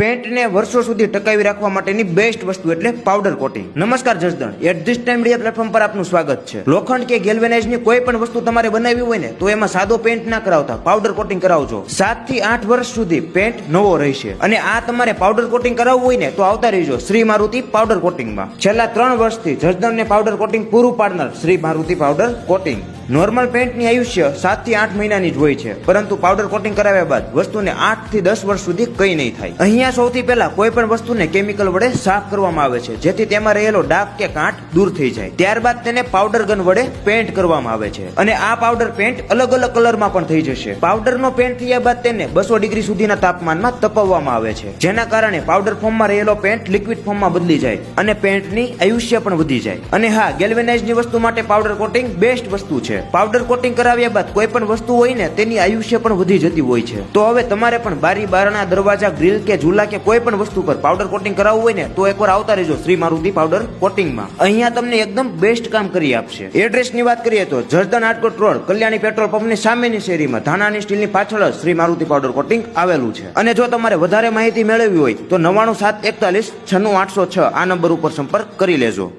પેન્ટને વર્ષો સુધી ટકાવી રાખવા માટેની બેસ્ટ વસ્તુ એટલે પાવડર કોટિંગ. નમસ્કાર Jasdan, at this time media platform પર આપનું સ્વાગત છે. લોખંડ કે ગેલ્વેનાઇઝની કોઈ પણ વસ્તુ તમારે બનાવવી હોય ને તો એમાં સાદો પેન્ટ ના કરાવતા પાવડર કોટિંગ કરાવજો. 7 થી 8 વર્ષ સુધી પેન્ટ નવો રહેશે. અને આ તમારે પાવડર કોટિંગ કરાવવું હોય ને તો આવતા રહેજો શ્રી મારુતિ પાવડર કોટિંગમાં. છેલ્લા 3 વર્ષથી જસદણને પાવડર કોટિંગ પૂરું પાડનાર Shri Maruti powder coating. Normal પેન્ટની આયુષ્ય 7 થી 8 મહિનાની જ હોય છે, પરંતુ પાવડર કોટિંગ કરાવ્યા બાદ વસ્તુને 8 થી 10 વર્ષ સુધી કંઈ નહીં થાય. અહીંયા સૌથી પહેલા કોઈ પણ વસ્તુને કેમિકલ વડે સાફ કરવામાં આવે છે, જેથી તેમાં રહેલો ડાઘ કે કાંટ દૂર થઈ જાય. ત્યારબાદ તેને પાવડર ગન વડે પેન્ટ કરવામાં આવે છે, અને આ પાવડર પેન્ટ અલગ અલગ કલરમાં પણ થઈ જશે. પાવડરનો પેન્ટ થયા બાદ તેને 200 ડિગ્રી સુધીના તાપમાનમાં તપવવામાં આવે છે, જેના કારણે પાવડર ફોર્મમાં રહેલો પેન્ટ લિક્વિડ ફોર્મમાં બદલી જાય અને પેન્ટની આયુષ્ય પણ વધી જાય. અને હા, ગેલ્વેનાઇઝની વસ્તુ માટે પાવડર કોટિંગ બેસ્ટ વસ્તુ છે. પાવડર કોટિંગ કરાવ્યા બાદ કોઈ પણ વસ્તુ હોય ને તેની આયુષ્ય પણ વધી જતી હોય છે. તો હવે તમારે પણ બારી બારણા, દરવાજા, ગ્રીલ કે ઝૂલા કે કોઈ પણ વસ્તુ પર પાવડર કોટિંગ કરાવવું હોય ને તો એકવાર આવતા રહેજો શ્રી મારુતિ પાવડર કોટિંગમાં. અહીંયા તમને એકદમ બેસ્ટ કામ કરી આપશે. એડ્રેસની વાત કરીએ તો જસદણ આટકોટ રોડ, કલ્યાણી પેટ્રોલ પંપની સામેની શેરીમાં ધાનાની સ્ટીલની પાછળ જ શ્રી મારુતિ પાવડર કોટિંગ આવેલું છે. અને જો તમારે વધારે માહિતી મેળવવી હોય તો 99741 96806 આ નંબર ઉપર સંપર્ક કરી લેજો.